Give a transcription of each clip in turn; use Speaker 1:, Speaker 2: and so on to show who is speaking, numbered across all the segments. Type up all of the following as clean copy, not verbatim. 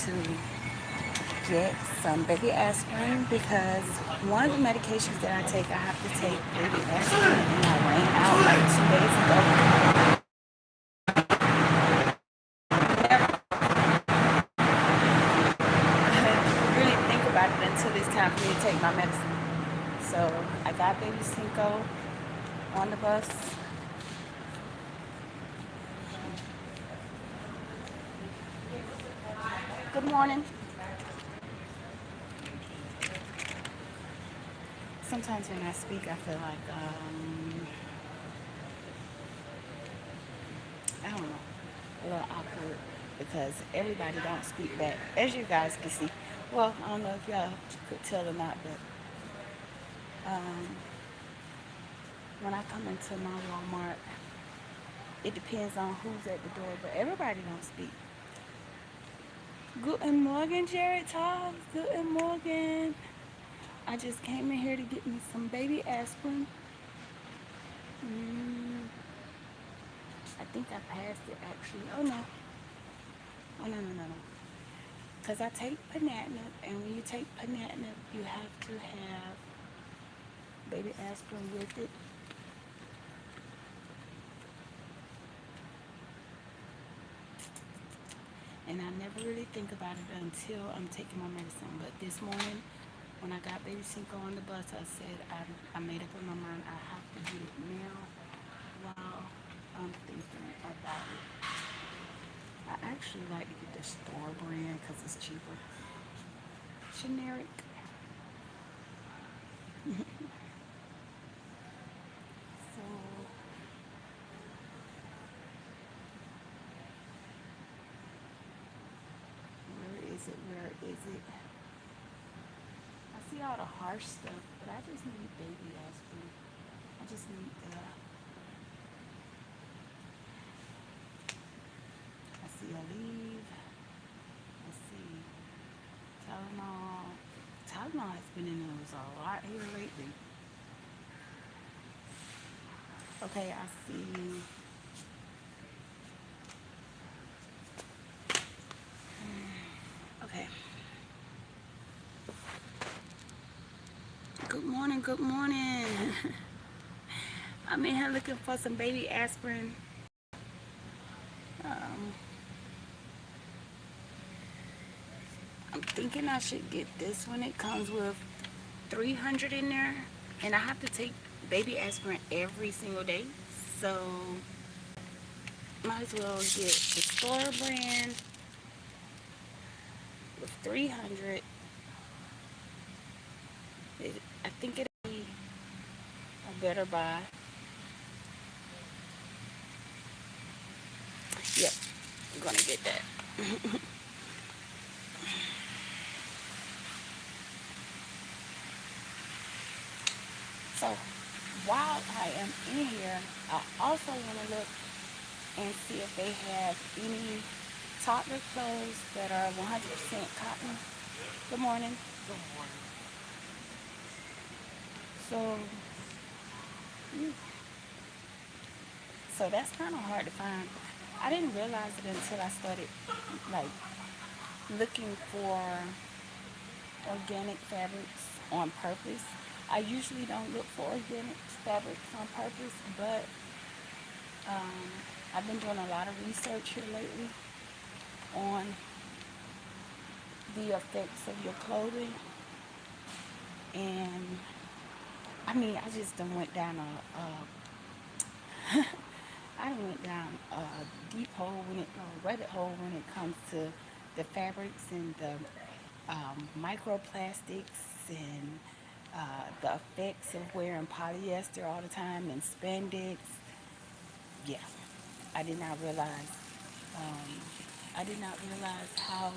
Speaker 1: to get some baby aspirin because one of the medications that I take, I have to take baby aspirin, and I ran out like 2 days ago. Really think about it until it's time for me to take my medicine. So I got baby Cinco on the bus. Good morning. Sometimes when I speak, I feel like I don't know, a little awkward because everybody don't speak back, as you guys can see. Well, I don't know if y'all could tell or not, but um, when I come into my Walmart, it depends on who's at the door, but everybody don't speak. Guten Morgen, Jared Talks. Guten Morgen. I just came in here to get me some baby aspirin. Mm, I think I passed it actually. Oh no. Oh no, no, no, no. Because I take Panatinib, and when you take Panatinib, you have to have baby aspirin with it. And I never really think about it until I'm taking my medicine. But this morning, when I got baby Cinco on the bus, I said I made up in my mind I have to get it now while I'm thinking about it. I actually like to get the store brand because it's cheaper. Generic. So, where is it? Where is it? I see all the harsh stuff, but I just need baby aspirin. I just need the. I see Aleve. I see Tylenol. Tylenol has been in the news a lot here lately. Okay, I see. Okay. Good morning. Good morning. I'm in here looking for some baby aspirin. Um, I'm thinking I should get this one. It comes with 300 in there, and I have to take baby aspirin every single day. So might as well get the store brand with 300. I think it'll be a better buy. Yep, I'm gonna get that. So while I am in here, I also want to look and see if they have any toddler clothes that are 100% cotton. Good morning.
Speaker 2: Good morning.
Speaker 1: So, mm, so that's kind of hard to find. I didn't realize it until I started like looking for organic fabrics on purpose. I usually don't look for organic fabrics on purpose, but um, I've been doing a lot of research here lately on the effects of your clothing, and I mean, I just done went down I done went down a deep hole a rabbit hole when it comes to the fabrics and the microplastics and the effects of wearing polyester all the time and spandex. Yeah, I did not realize. Um, I did not realize how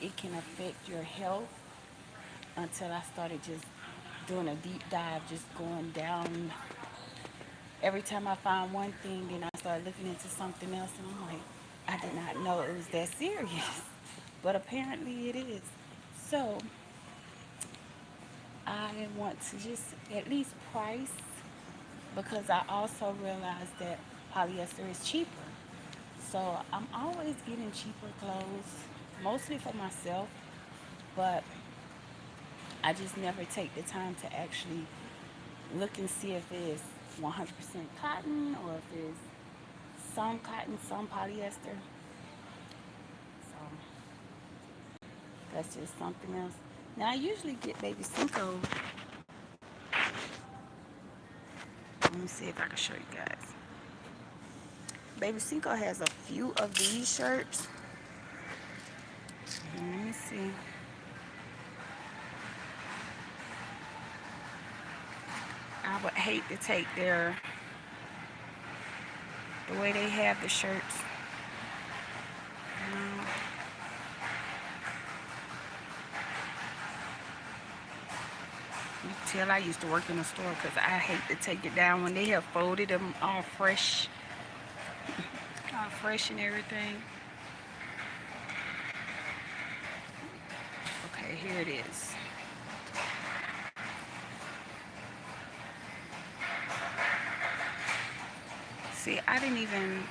Speaker 1: it can affect your health until I started just doing a deep dive, just going down. Every time I find one thing, then I start looking into something else, and I'm like, I did not know it was that serious, but apparently it is. So I want to just at least price because I also realize that polyester is cheaper. So I'm always getting cheaper clothes mostly for myself, but I just never take the time to actually look and see if it's 100% cotton or if it's some cotton, some polyester. So that's just something else. Now I usually get Baby Cinco. Let me see if I can show you guys. Baby Cinco has a few of these shirts. Let me see. I would hate to take the way they have the shirts. Um, you tell I used to work in a store because I hate to take it down when they have folded them all fresh and everything. Okay, here it is. See, I didn't even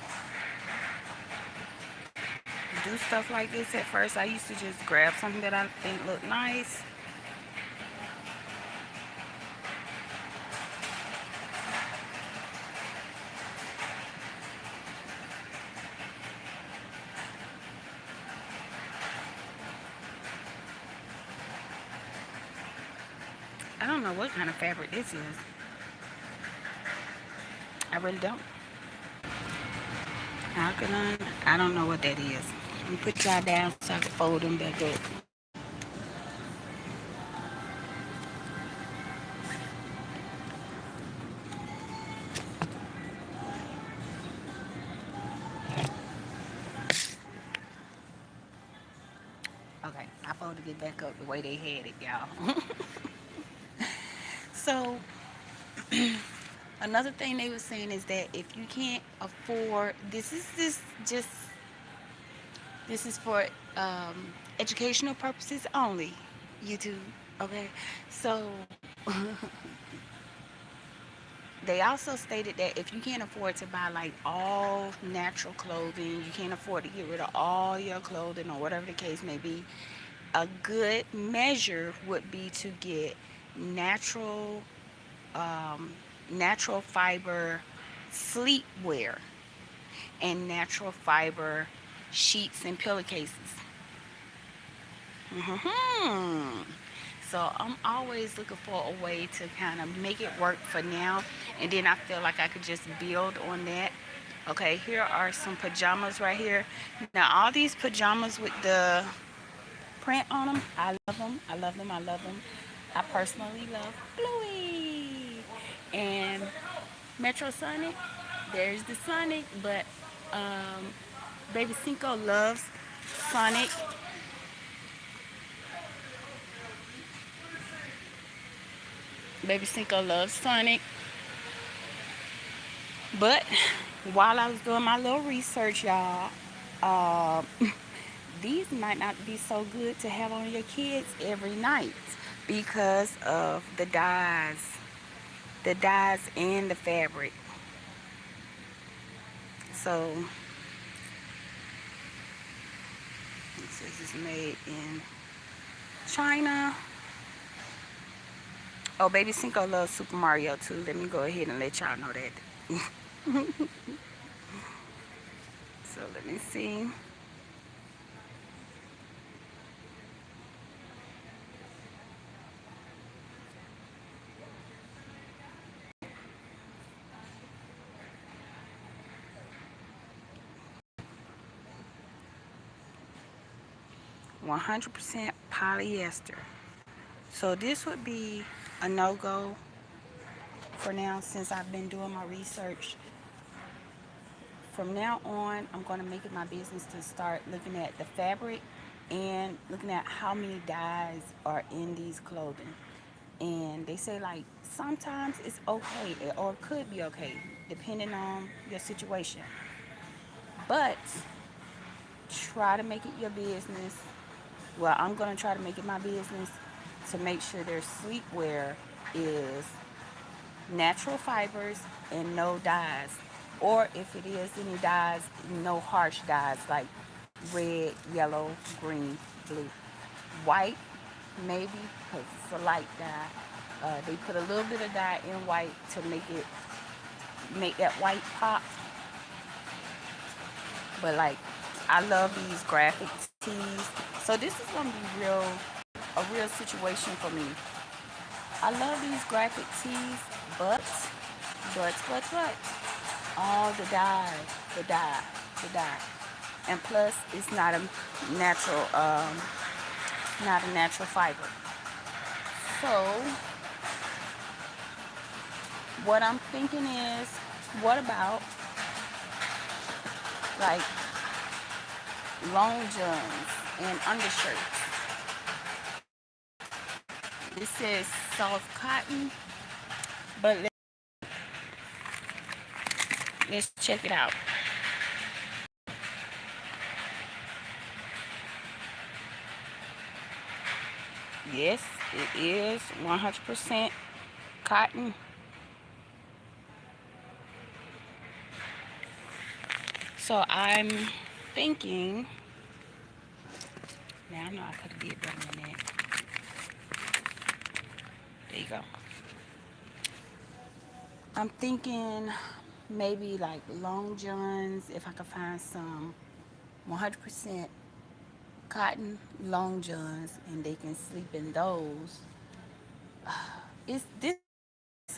Speaker 1: do stuff like this at first. I used to just grab something that I think looked nice. I don't know what kind of fabric this is. I really don't. Alkaline, I don't know what that is. Let me put y'all down so I can fold them back up. Okay, I folded it back up the way they had it, y'all. So another thing they were saying is that if you can't afford, this is for educational purposes only, YouTube. Okay, so they also stated that if you can't afford to buy like all natural clothing, you can't afford to get rid of all your clothing or whatever the case may be, a good measure would be to get natural um, natural fiber sleepwear and natural fiber sheets and pillowcases. Hmm. So I'm always looking for a way to kind of make it work for now, and then I feel like I could just build on that. Okay, here are some pajamas right here. Now all these pajamas with the print on them, I love them. I love them. I love them. I personally love Bluey and Metro Sonic. There's the Sonic, but um, Baby Cinco loves Sonic. Baby Cinco loves Sonic. But while I was doing my little research, y'all, uh, these might not be so good to have on your kids every night because of the dyes and the fabric. So it says it's made in China. Oh, Baby Cinco loves Super Mario too. Let me go ahead and let y'all know that. So let me see. 100% polyester. So this would be a no-go for now since I've been doing my research. From now on, I'm going to make it my business to start looking at the fabric and looking at how many dyes are in these clothing. And they say like sometimes it's okay or it could be okay depending on your situation. But try to make it your business. Well, I'm going to try to make it my business to make sure their sleepwear is natural fibers and no dyes. Or if it is any dyes, no harsh dyes like red, yellow, green, blue. White, maybe, because it's a light dye. They put a little bit of dye in white to make that white pop. But like, I love these graphic tees. So this is gonna be a real situation for me. I love these graphic tees, but, but, all the dye, the dye, the dye. And plus, it's natural, not a natural fiber. So, what I'm thinking is, what about like long johns and undershirts? This says soft cotton, but let's check it out. Yes, it is 100% cotton. So I'm thinking, now I know I could have did better than that. There you go. I'm thinking maybe like long johns, if I could find some 100% cotton long johns and they can sleep in those. This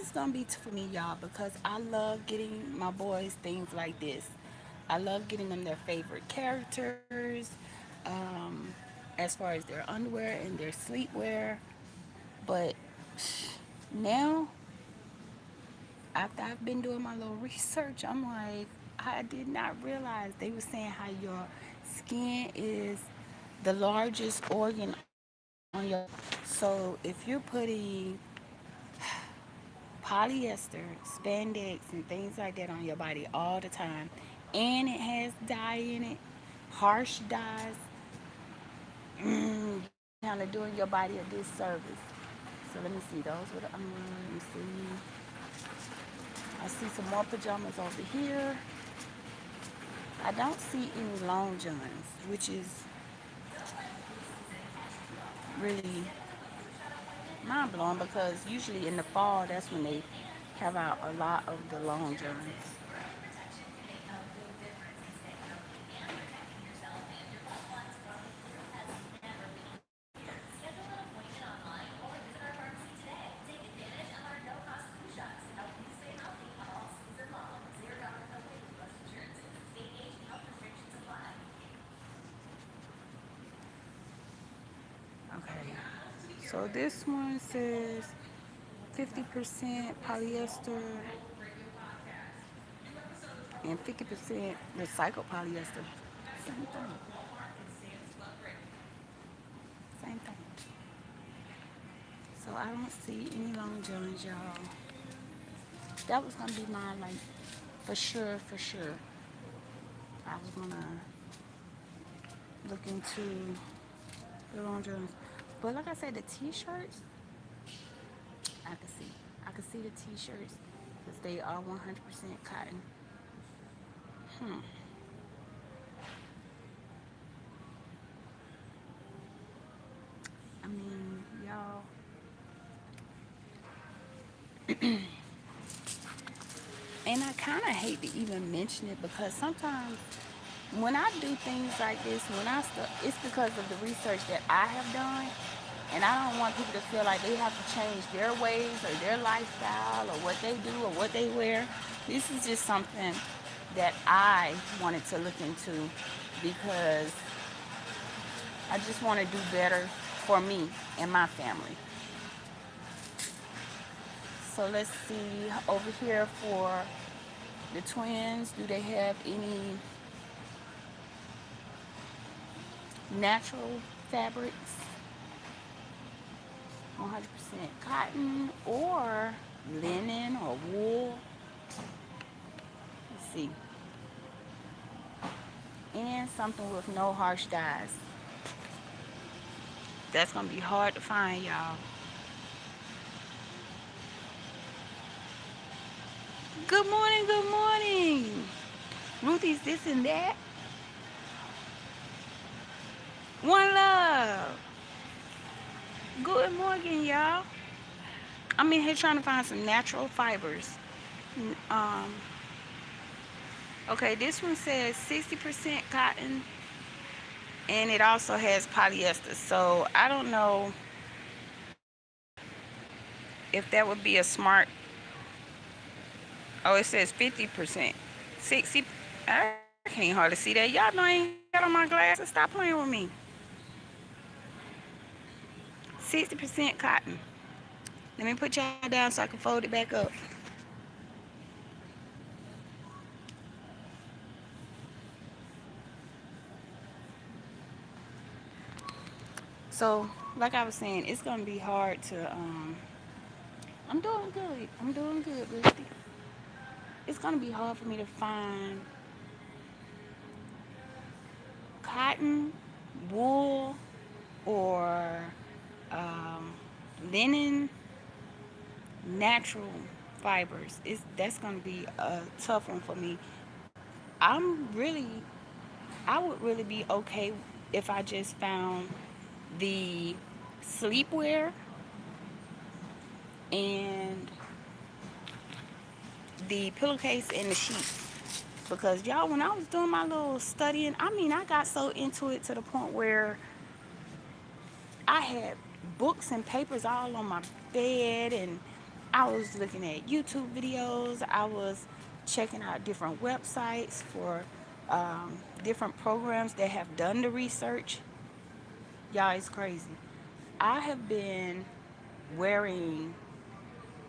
Speaker 1: is gonna be for me, y'all, because I love getting my boys things like this. I love getting them their favorite characters, um, as far as their underwear and their sleepwear. But now, after I've been doing my little research, I'm like, I did not realize they were saying how your skin is the largest organ on your body. So if you're putting polyester, spandex, and things like that on your body all the time, and it has dye in it, harsh dyes, you're kind of doing your body a disservice. So let me see, those were the, let me see. I see some more pajamas over here. I don't see any long johns, which is really mind blowing because usually in the fall that's when they have out a lot of the long johns. Okay, so this one says 50% polyester and 50% recycled polyester. Same thing. Same thing. So I don't see any long johns, y'all. That was gonna be mine, like for sure, for sure. I was gonna look into the long johns, but like I said, the t-shirts, I can see. I can see the t-shirts because they are 100% cotton. Hmm. I mean, y'all, and I kind of hate to even mention it because sometimes when I do things like this, it's because of the research that I have done, and I don't want people to feel like they have to change their ways or their lifestyle or what they do or what they wear. This is just something that I wanted to look into because I just want to do better for me and my family. So let's see over here for the twins. Do they have any natural fabrics? 100% cotton or linen or wool. Let's see. And something with no harsh dyes. That's going to be hard to find, y'all. Good morning, good morning. Ruthie's this and that. One love. Good morning, y'all. I'm in here trying to find some natural fibers. Um, okay, this one says 60% cotton, and it also has polyester. So I don't know if that would be a smart. Oh, it says 50%. 60. I can't hardly see that. Y'all know I ain't got on my glasses. Stop playing with me. 60% cotton. Let me put y'all down so I can fold it back up. So, like I was saying, it's gonna be hard to. I'm doing good. I'm doing good, Rusty. It's gonna be hard for me to find cotton, wool, or um, linen, natural fibers. That's gonna be a tough one for me. I would really be okay if I just found the sleepwear and the pillowcase and the sheets. Because y'all, when I was doing my little studying, I mean, I got so into it to the point where I had books and papers all on my bed, and I was looking at YouTube videos. I was checking out different websites for different programs that have done the research. Y'all, it's crazy. I have been wearing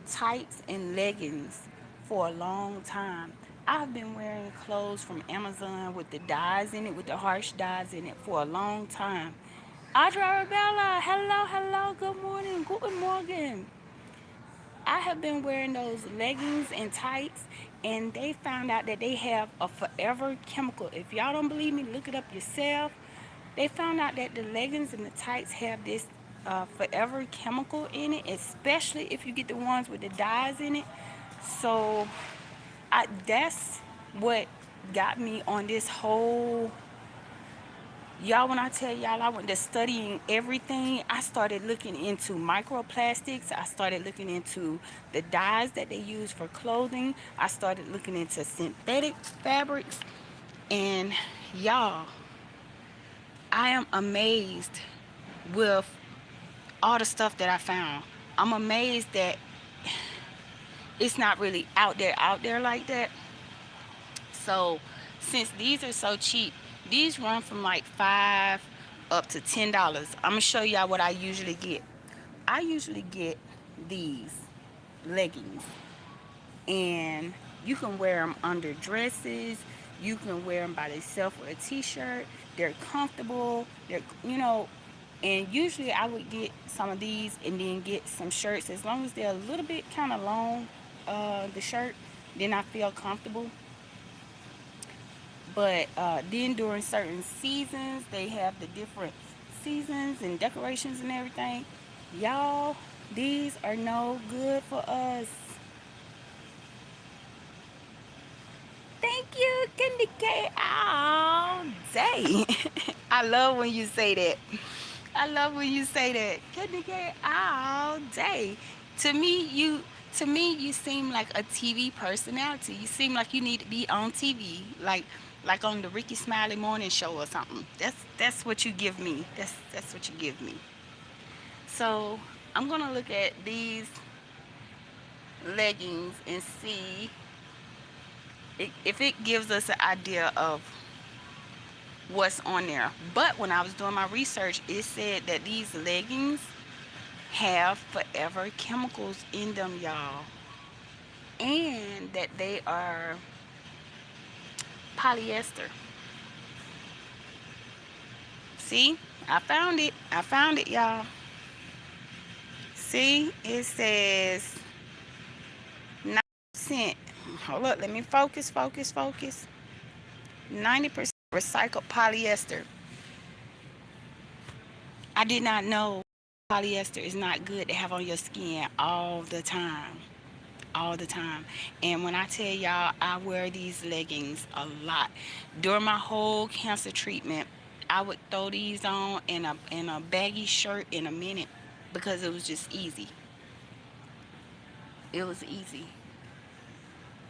Speaker 1: tights and leggings for a long time. I've been wearing clothes from Amazon with the dyes in it, with the harsh dyes in it for a long time. Audra Arabella, hello, hello, good morning, good morning. I have been wearing those leggings and tights, and they found out that they have a forever chemical. If y'all don't believe me, look it up yourself. They found out that the leggings and the tights have this forever chemical in it, especially if you get the ones with the dyes in it. So that's what got me on this whole. Y'all, when I tell y'all I went to studying everything, I started looking into microplastics. I started looking into the dyes that they use for clothing. I started looking into synthetic fabrics. And y'all, I am amazed with all the stuff that I found. I'm amazed that it's not really out there like that. So since these are so cheap, these run from like $5 up to $10. I'm gonna show y'all what I usually get. I usually get these leggings, and you can wear them under dresses. You can wear them by themselves with a t-shirt. They're comfortable. And usually I would get some of these and then get some shirts as long as they're a little bit kind of long. The shirt, then I feel comfortable. But then during certain seasons, they have the different seasons and decorations and everything. Y'all, these are no good for us. Thank you, Candy K. All day. I love when you say that. I love when you say that. Candy K all day. To me, you you seem like a TV personality. You seem like you need to be on TV, like on the Ricky Smiley Morning Show or something. That's what you give me. That's what you give me. So I'm gonna look at these leggings and see if it gives us an idea of what's on there. But when I was doing my research, it said that these leggings have forever chemicals in them, y'all, and that they are polyester. See, I found it, y'all. See, it says 90%. Hold up, let me focus. 90% recycled polyester. I did not know polyester is not good to have on your skin all the time. All the time. And when I tell y'all, I wear these leggings a lot. During my whole cancer treatment, I would throw these on in a baggy shirt in a minute because it was just easy. It was easy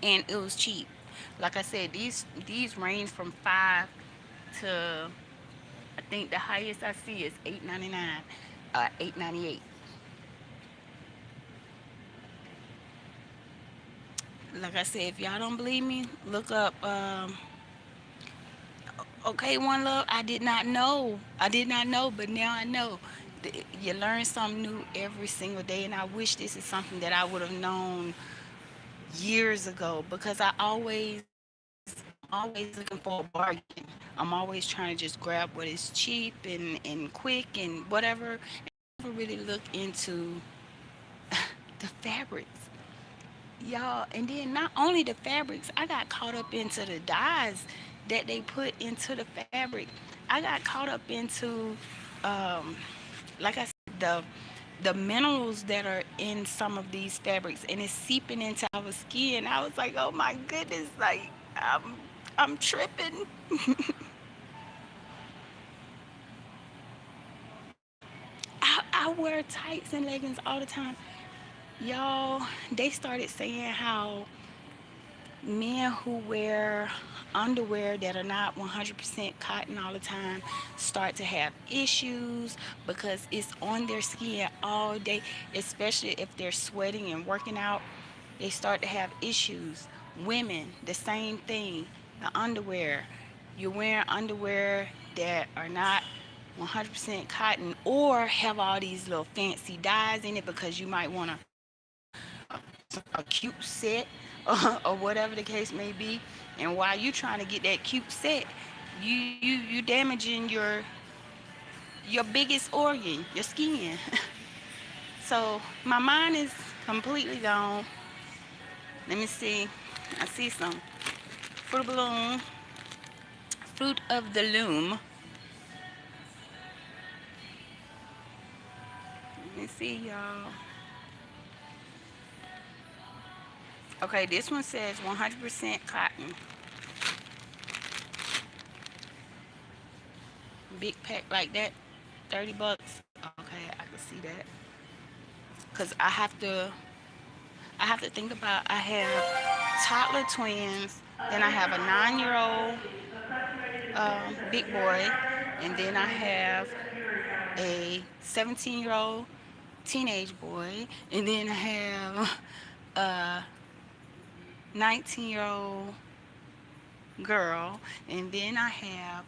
Speaker 1: and it was cheap. Like I said, these range from 5 to, I think the highest I see is 8.99, 8.98. Like I said, if y'all don't believe me, look up. Okay, One Love. I did not know. I did not know, but now I know. You learn something new every single day, and I wish this is something that I would have known years ago because I'm always looking for a bargain. I'm always trying to just grab what is cheap and quick and whatever. I never really look into the fabrics, y'all. And then not only the fabrics, I got caught up into the dyes that they put into the fabric. I got caught up into, um, like I said, the minerals that are in some of these fabrics, and it's seeping into our skin. I was like, oh my goodness, like I'm tripping. I wear tights and leggings all the time, y'all. They started saying how men who wear underwear that are not 100% cotton all the time start to have issues because it's on their skin all day, especially if they're sweating and working out. They start to have issues. Women, the same thing. The underwear, you're wearing underwear that are not 100% cotton or have all these little fancy dyes in it because you might want a cute set or whatever the case may be. And while you trying to get that cute set, you damaging your biggest organ, your skin. So my mind is completely gone. Let me see. I see some fruit balloon, fruit of the loom. Let me see, y'all. Okay, this one says 100% cotton. Big pack like that, $30. Okay, I can see that. Cause I have to think about, I have toddler twins, then I have a 9-year old big boy, and then I have a 17-year-old teenage boy, and then I have a 19-year-old girl, and then I have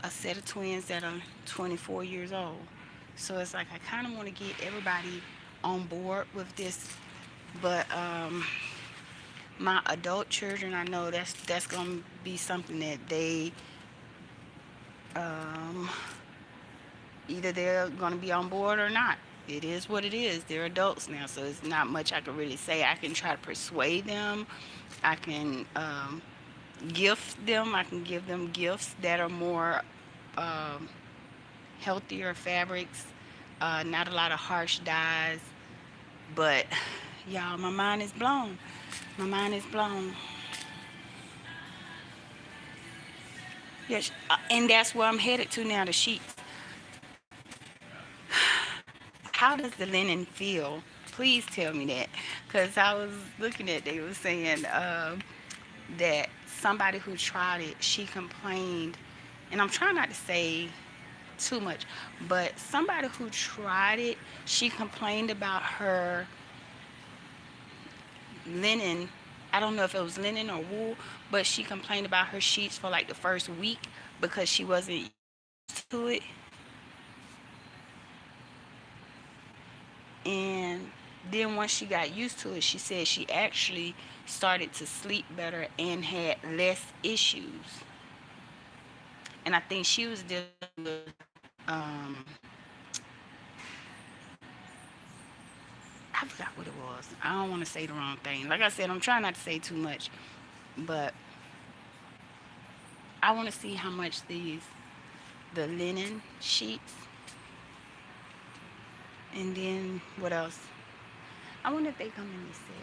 Speaker 1: a set of twins that are 24 years old. So it's like I kind of want to get everybody on board with this, but my adult children, I know that's gonna be something that they um, either they're gonna be on board or not. It is what it is. They're adults now, so it's not much I can really say. I can try to persuade them. I can gift them. I can give them gifts that are more um, healthier fabrics, not a lot of harsh dyes. But y'all, my mind is blown. My mind is blown. Yes, and that's where I'm headed to now. The sheets. How does the linen feel? Please tell me that, because I was looking at. They were saying that somebody who tried it, she complained, and I'm trying not to say too much, but somebody who tried it, she complained about her linen. I don't know if it was linen or wool, but she complained about her sheets for like the first week because she wasn't used to it. And then once she got used to it, she said she actually started to sleep better and had less issues. And I think she was dealing with I forgot what it was. I don't want to say the wrong thing. Like I said, I'm trying not to say too much, but I want to see how much the linen sheets, and then what else? I wonder if they come in this set.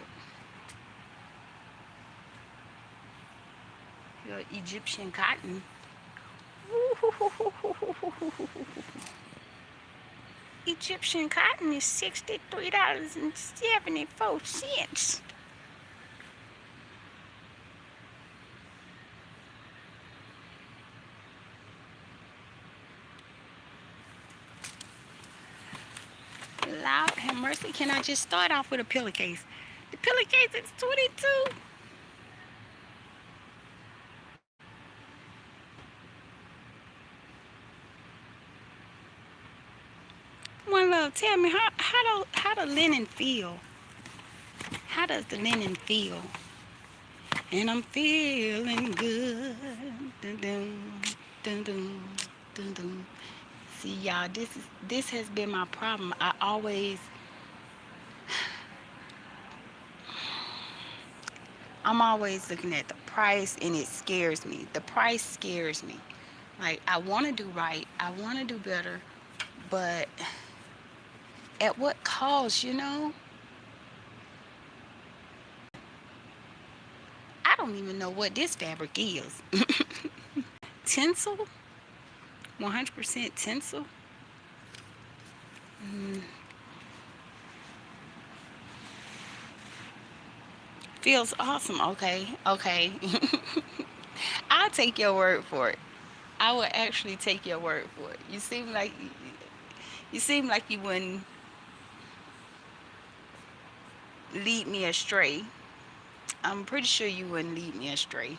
Speaker 1: Your Egyptian cotton. Egyptian cotton is $63.74. Lord have mercy. Can I just start off with a pillowcase? The pillowcase is 22. One love, tell me how the linen feel? How does the linen feel? And I'm feeling good. Dun, dun, dun, dun, dun, dun. See y'all, this has been my problem. I'm always looking at the price and it scares me. The price scares me. Like I want to do right. I want to do better, but at what cost, you know? I don't even know what this fabric is. Tinsel? 100% tinsel? Mm, feels awesome. Okay, okay. I'll take your word for it. I will actually take your word for it. You seem like you wouldn't lead me astray. I'm pretty sure you wouldn't lead me astray.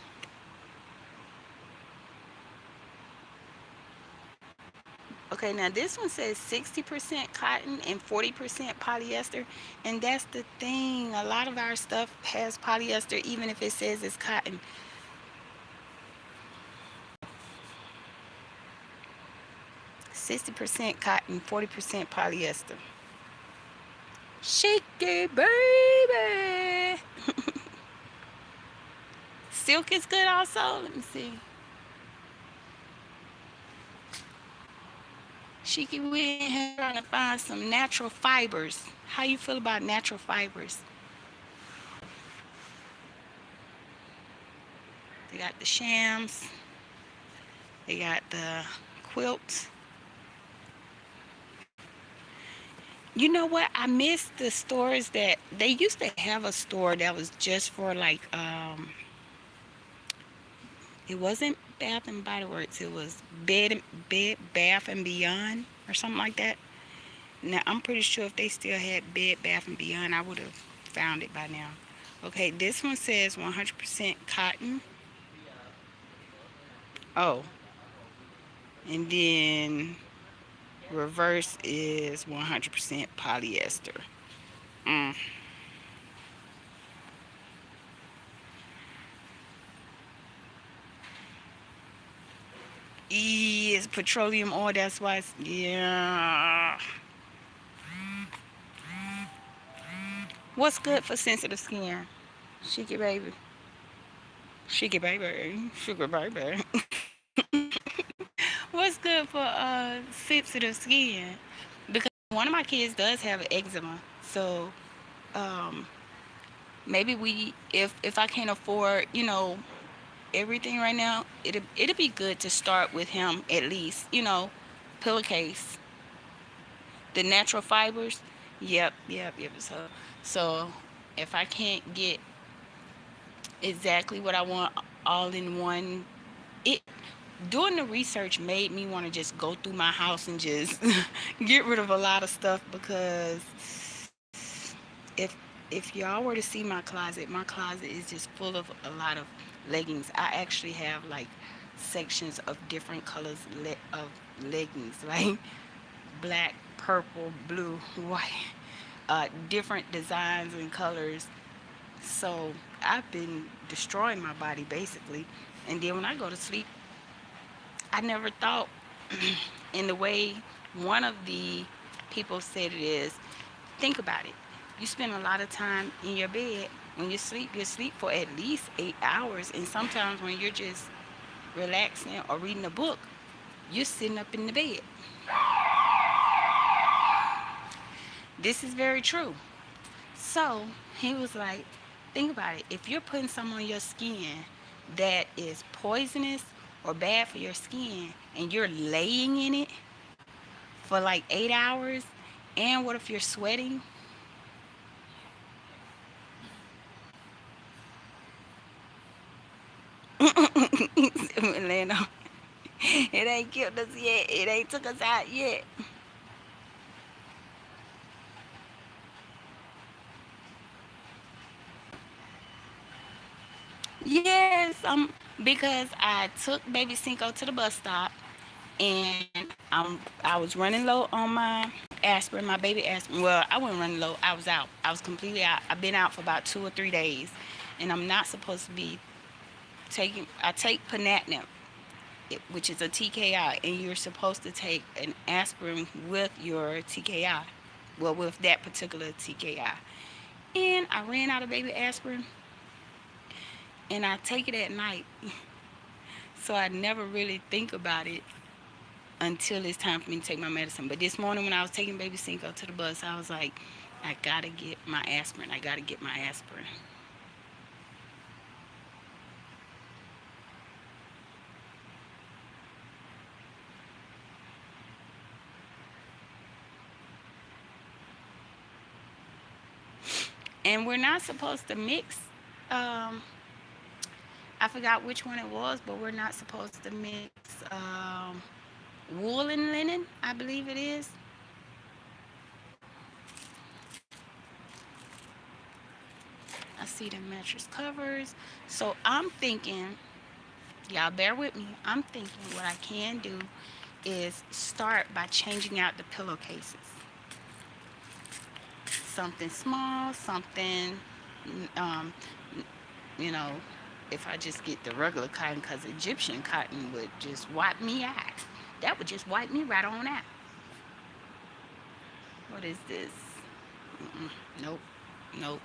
Speaker 1: Okay, now this one says 60% cotton and 40% polyester. And that's the thing. A lot of our stuff has polyester, even if it says it's cotton. 60% cotton, 40% polyester. Shake it, baby. Silk is good also. Let me see. Shiki, we in here trying to find some natural fibers. How you feel about natural fibers? They got the shams. They got the quilts. You know what? I miss the stores that they used to have a store that was just for like it wasn't Bath and Body Works. It was Bed Bath and Beyond or something like that. Now I'm pretty sure if they still had Bed Bath and Beyond, I would have found it by now. Okay, this one says 100% cotton. Oh, and then reverse is 100% polyester. Mm. It's petroleum oil. That's why it's, yeah. What's good for sensitive skin? Shake it, baby. Shake it, baby. Sugar, baby. What's good for sensitive skin? Because one of my kids does have eczema, so um, maybe if I can't afford, everything right now, it'll be good to start with him at least, pillowcase, the natural fibers. Yep, yep, yep. So if I can't get exactly what I want all in one, it doing the research made me want to just go through my house and just get rid of a lot of stuff because if if y'all were to see my closet is just full of a lot of leggings. I actually have like sections of different colors of leggings, like black, purple, blue, white, different designs and colors. So I've been destroying my body basically. And then when I go to sleep, I never thought in the way one of the people said it is, think about it. You spend a lot of time in your bed. When you sleep for at least 8 hours. And sometimes when you're just relaxing or reading a book, you're sitting up in the bed. This is very true. So he was like, think about it. If you're putting some on your skin that is poisonous or bad for your skin, and you're laying in it for like 8 hours, and what if you're sweating? Orlando, it ain't killed us yet. It ain't took us out yet. Yes, because I took baby Cinco to the bus stop, and I was running low on my aspirin, my baby aspirin. Well, I wasn't running low. I was out. I was completely out. I've been out for about 2 or 3 days, and I'm not supposed to be taking. I take Panatnip, which is a TKI, and you're supposed to take an aspirin with your TKI. Well, with that particular TKI. And I ran out of baby aspirin, and I take it at night, so I never really think about it until it's time for me to take my medicine. But this morning when I was taking baby Cinco to the bus, I was like, I gotta get my aspirin. I gotta get my aspirin. And we're not supposed to mix. Um, I forgot which one it was, but we're not supposed to mix wool and linen. I believe it is. I see the mattress covers. So I'm thinking, y'all bear with me. I'm thinking what I can do is start by changing out the pillowcases. Something small, something, um, you know, if I just get the regular cotton, because Egyptian cotton would just wipe me out. That would just wipe me right on out. What is this? Mm-mm. Nope, nope.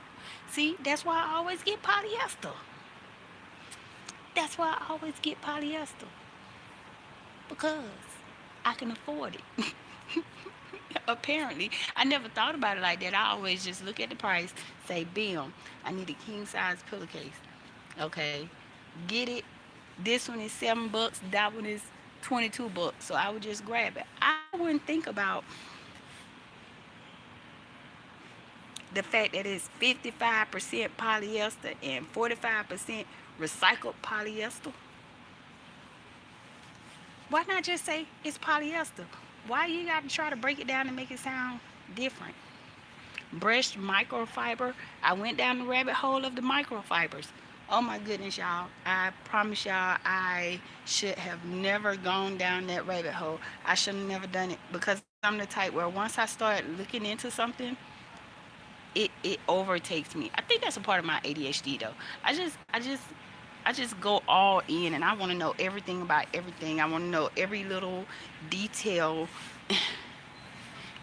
Speaker 1: See, that's why I always get polyester. That's why I always get polyester, because I can afford it. Apparently, I never thought about it like that. I always just look at the price, say, "Bam, I need a king size pillowcase." Okay, get it. This one is $7. That one is $22. So I would just grab it. I wouldn't think about the fact that it's 55% polyester and 45% recycled polyester. Why not just say it's polyester? Why you got to try to break it down and make it sound different? Brushed microfiber. I went down the rabbit hole of the microfibers. Oh my goodness, y'all. I promise y'all, I should have never gone down that rabbit hole. I should have never done it, because I'm the type where once I start looking into something, it overtakes me. I think that's a part of my ADHD though. I just go all in, and I want to know everything about everything. I want to know every little detail.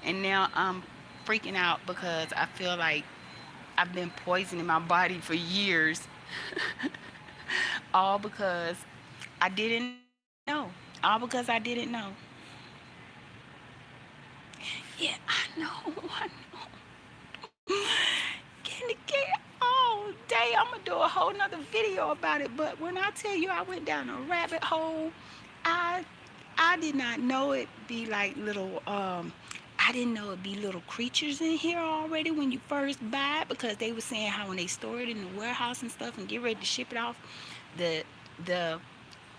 Speaker 1: And now I'm freaking out because I feel like I've been poisoning my body for years. All because I didn't know. All because I didn't know. Yeah, I know. I know. Get all day. I'm gonna do a whole nother video about it. But when I tell you I went down a rabbit hole, I I did not know it be like little I didn't know it'd be little creatures in here already when you first buy it, because they were saying how when they store it in the warehouse and stuff and get ready to ship it off, the the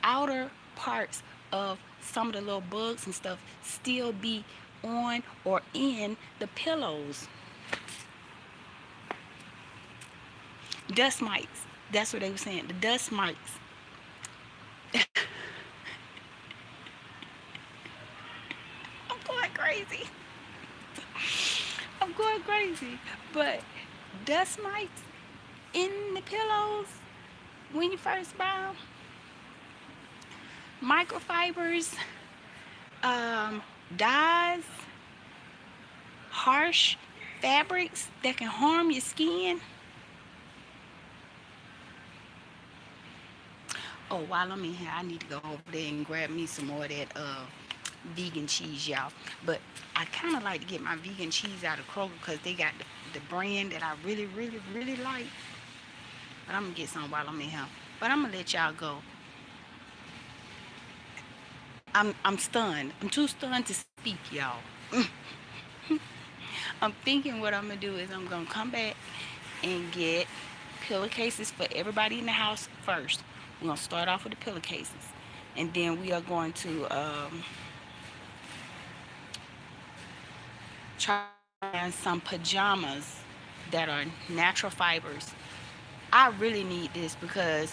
Speaker 1: outer parts of some of the little bugs and stuff still be on or in the pillows. Dust mites. That's what they were saying. The dust mites. I'm going crazy. I'm going crazy. But dust mites in the pillows when you first buy them, microfibers, um, dyes, harsh fabrics that can harm your skin. Oh, while I'm in here, I need to go over there and grab me some more of that vegan cheese, y'all. But I kind of like to get my vegan cheese out of Kroger, because they got the brand that I really, really, really like. But I'm going to get some while I'm in here. But I'm going to let y'all go. I'm stunned. I'm too stunned to speak, y'all. I'm thinking what I'm gonna do is I'm gonna come back and get pillowcases for everybody in the house first. We're gonna start off with the pillowcases, and then we are going to try to find some pajamas that are natural fibers. I really need this because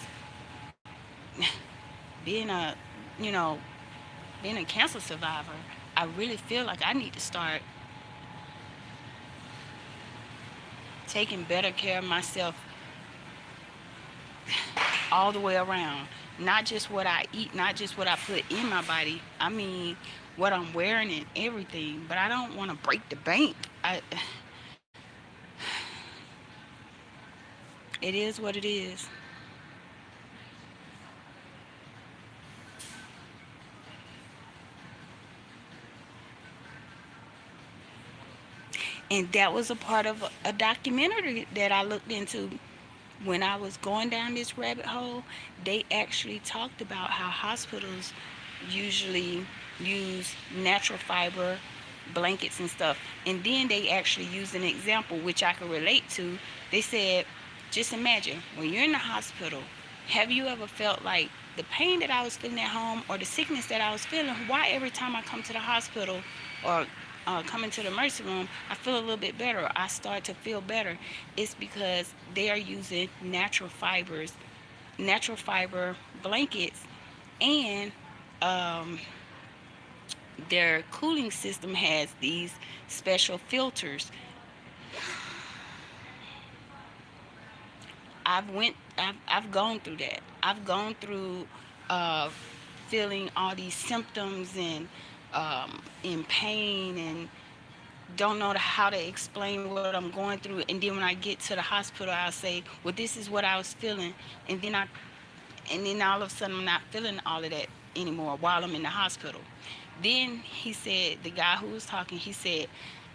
Speaker 1: being a, you know, being a cancer survivor, I really feel like I need to start taking better care of myself all the way around. Not just what I eat, not just what I put in my body. I mean, what I'm wearing and everything. But I don't want to break the bank. It is what it is. And that was a part of a documentary that I looked into when I was going down this rabbit hole. They actually talked about how hospitals usually use natural fiber blankets and stuff. And then they actually used an example which I could relate to. They said, just imagine when you're in the hospital, have you ever felt like the pain that I was feeling at home or the sickness that I was feeling? Why every time I come to the hospital or come into the emergency room, I feel a little bit better. I start to feel better. It's because they are using natural fiber blankets, and um, their cooling system has these special filters. I've gone through that. I've gone through uh, feeling all these symptoms and in pain and don't know how to explain what I'm going through. And then when I get to the hospital, I'll say, well, this is what I was feeling. And then all of a sudden I'm not feeling all of that anymore while I'm in the hospital. Then he said, the guy who was talking, he said,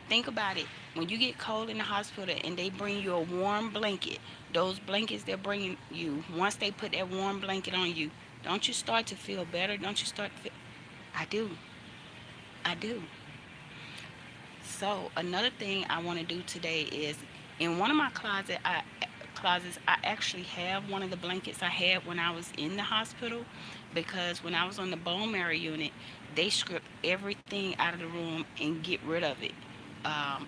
Speaker 1: think about it. When you get cold in the hospital and they bring you a warm blanket, those blankets they're bringing you, once they put that warm blanket on you, don't you start to feel better? Don't you start to feel? I do. I do. So another thing I want to do today is in one of my closets, I actually have one of the blankets I had when I was in the hospital, because when I was on the bone marrow unit, they stripped everything out of the room and get rid of it.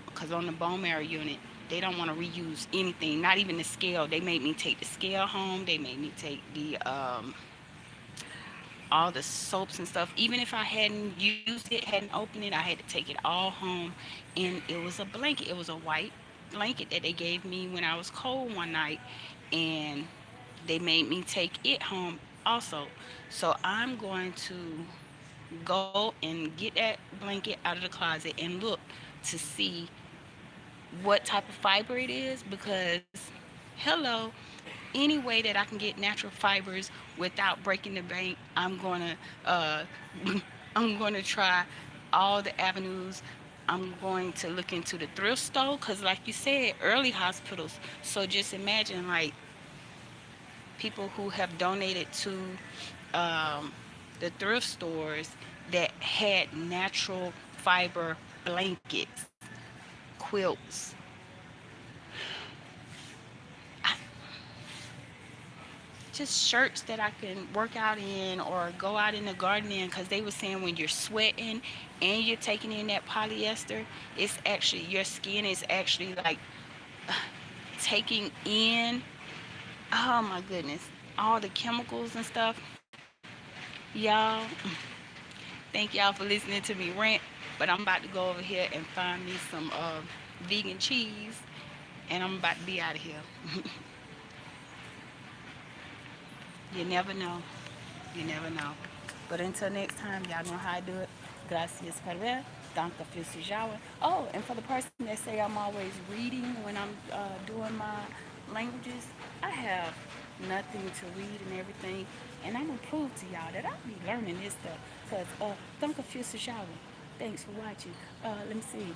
Speaker 1: Because on the bone marrow unit, they don't want to reuse anything, not even the scale. They made me take the scale home. They made me take the all the soaps and stuff. Even if I hadn't used it, hadn't opened it, I had to take it all home. And it was a blanket. It was a white blanket that they gave me when I was cold one night. And they made me take it home also. So I'm going to go and get that blanket out of the closet and look to see what type of fiber it is, because hello, any way that I can get natural fibers without breaking the bank, I'm gonna I'm gonna try all the avenues. I'm going to look into the thrift store because, like you said, early hospitals. So just imagine like people who have donated to um, the thrift stores that had natural fiber blankets, quilts, just shirts that I can work out in or go out in the garden in, because they were saying when you're sweating and you're taking in that polyester, it's actually, your skin is actually like taking in, oh my goodness, all the chemicals and stuff. Y'all, thank y'all for listening to me rant, but I'm about to go over here and find me some vegan cheese, and I'm about to be out of here. You never know. You never know. But until next time, y'all know how I do it. Gracias por ver. Danke fürs Zuschauen. Oh, and for the person that say I'm always reading when I'm doing my languages, I have nothing to read and everything. And I'm going to prove to y'all that I'll be learning this stuff. Because, danke fürs Zuschauen. Thanks for watching. Let me see.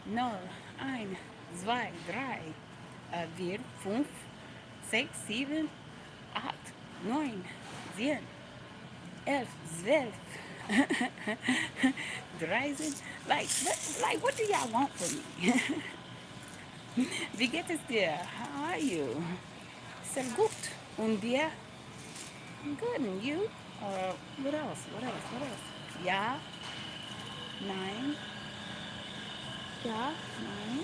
Speaker 1: 0, 1, 2, 3, 4, 5, 6, 7, 8, 9, 10, 11, 12. The rising, like what do y'all want from me? Wie geht es dir? How are you? Sehr gut. Und dir? Good. And you? What else? What else? What else? Ja? Nein? Ja? Nein?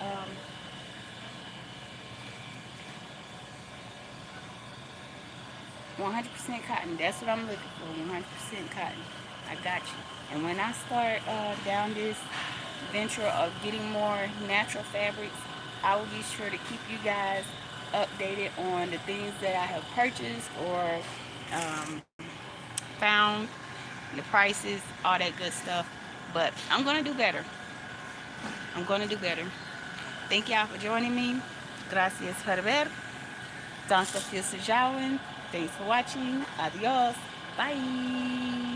Speaker 1: Um, 100% cotton. That's what I'm looking for. 100% cotton. I got you. And when I start down this venture of getting more natural fabrics, I will be sure to keep you guys updated on the things that I have purchased or um, found, the prices, all that good stuff. But I'm going to do better. I'm going to do better. Thank y'all for joining me. Gracias por ver. Danke fürs Schauen. Thanks for watching. Adios. Bye.